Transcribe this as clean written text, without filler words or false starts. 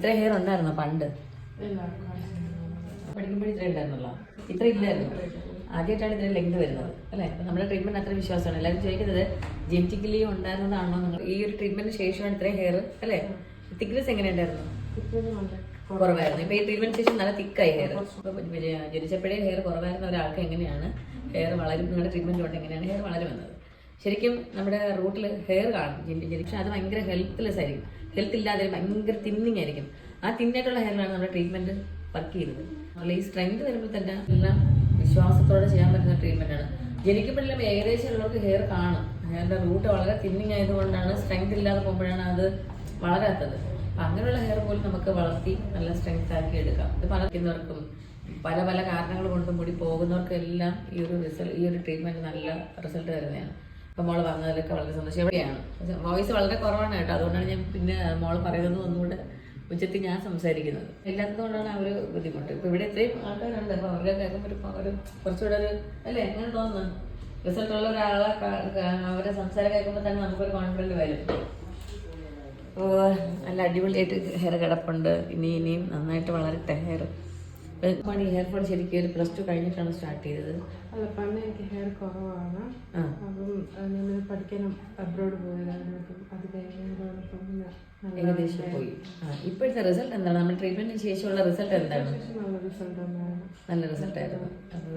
ഇത്ര ഹെയർ ഉണ്ടായിരുന്നോ പണ്ട്? പഠിക്കുമ്പോഴും ഇത്ര ഉണ്ടായിരുന്നല്ലോ, ഇത്ര ഇല്ലായിരുന്നു. ആദ്യമായിട്ടാണ് ഇതിന് ലെങ്ത് വരുന്നത് അല്ലേ? അപ്പം നമ്മുടെ ട്രീറ്റ്മെന്റ് അത്ര വിശ്വാസമാണ്. എല്ലാവരും ചോദിക്കുന്നത് ജെനറ്റിക്കലി ഉണ്ടായിരുന്നതാണോ നിങ്ങൾ? ഈ ഒരു ട്രീറ്റ്മെന്റിന് ശേഷമാണ് ഇത്രയും ഹെയർ അല്ലേ? തിക്നെസ് എങ്ങനെയുണ്ടായിരുന്നു? കുറവായിരുന്നു. ഇപ്പൊ ഈ ട്രീറ്റ്മെന്റ് ശേഷം നല്ല തിക്കായി ഹെയർ. ജനിച്ചപ്പോഴേ ഹെയർ കുറവായിരുന്ന ഒരാൾക്ക് എങ്ങനെയാണ് ഹെയർ വളരും? നിങ്ങളുടെ ട്രീറ്റ്മെന്റ് കൊണ്ട് എങ്ങനെയാണ് ഹെയർ വളരുമെന്നത്? ശരിക്കും നമ്മുടെ റൂട്ടിൽ ഹെയർ കാണും ജനിക്കും, പക്ഷെ അത് ഭയങ്കര ഹെൽത്ത്ലെസ് ആയിരിക്കും. ഹെൽത്ത് ഇല്ലാതെ ഭയങ്കര തിന്നിങ് ആയിരിക്കും. ആ തിന്നായിട്ടുള്ള ഹെയറിലാണ് നമ്മുടെ ട്രീറ്റ്മെന്റ് വർക്ക് ചെയ്യുന്നത്. ഈ സ്ട്രെങ്ത് വരുമ്പോൾ തന്നെ എല്ലാം വിശ്വാസത്തോടെ ചെയ്യാൻ പറ്റുന്ന ട്രീറ്റ്മെന്റ് ആണ്. ജനിക്കുമ്പോഴെല്ലാം ഏകദേശം ഉള്ളവർക്ക് ഹെയർ കാണും. ഹെയറിന്റെ റൂട്ട് വളരെ തിന്നിങ് ആയതുകൊണ്ടാണ്, സ്ട്രെങ്ത് ഇല്ലാതെ പോകുമ്പോഴാണ് അത് വളരാത്തത്. അപ്പം അങ്ങനെയുള്ള ഹെയർ പോലും നമുക്ക് വളർത്തി നല്ല സ്ട്രെങ്ത് ആക്കി എടുക്കാം. ഇത് പലർക്കും പല പല കാരണങ്ങൾ കൊണ്ടും കൂടി പോകുന്നവർക്കെല്ലാം ഈ ഒരു ട്രീറ്റ്മെന്റ് നല്ല റിസൾട്ട് തരുന്നതാണ്. അപ്പം മോള് പറഞ്ഞതിലൊക്കെ വളരെ സന്തോഷം. എവിടെയാണ് വോയിസ് വളരെ കുറവാണ് കേട്ടോ, അതുകൊണ്ടാണ് ഞാൻ പിന്നെ മോള് പറയുന്നത് ഒന്നുകൂടെ ഉച്ചത്തിൽ ഞാൻ സംസാരിക്കുന്നത്. ഇല്ലാത്തതുകൊണ്ടാണ് ആ ഒരു ബുദ്ധിമുട്ട്. ഇപ്പം ഇവിടെ ഇത്രയും ആൾക്കാരുണ്ട്, അപ്പോൾ അവരുടെ കേൾക്കുമ്പോൾ ഒരു കുറച്ചുകൂടെ ഒരു അല്ലേ എങ്ങനെ തോന്നുന്നു? റിസൾട്ട് ഉള്ള ഒരാളെ അവരെ സംസാരം കേൾക്കുമ്പോൾ തന്നെ നമുക്കൊരു കോൺഫിഡൻറ്റ് വരും. അപ്പോൾ നല്ല അടിപൊളിയായിട്ട് ഹെയർ കിടപ്പുണ്ട്. ഇനിയും നന്നായിട്ട് വളരട്ടെ ഹെയർ. ഈ ഹെയർ ഫോൾ ശരിക്കും ഒരു +2 കഴിഞ്ഞിട്ടാണ് സ്റ്റാർട്ട് ചെയ്തത്? അല്ല, പണ്ട് എനിക്ക് ഹെയർ കുറവാണ്. അപ്പം ഞാൻ പഠിക്കാനും അബ്രോഡ് പോയതാണ്. അത് കഴിഞ്ഞ ഏകദേശം പോയി. ഇപ്പോഴത്തെ റിസൾട്ട് എന്താണ്? നമ്മുടെ ട്രീറ്റ്മെന്റിന് ശേഷമുള്ള റിസൾട്ട് എന്താണ്? നല്ല റിസൾട്ട് ഉണ്ടായിരുന്നു. നല്ല റിസൾട്ട് ആയിരുന്നു. അത്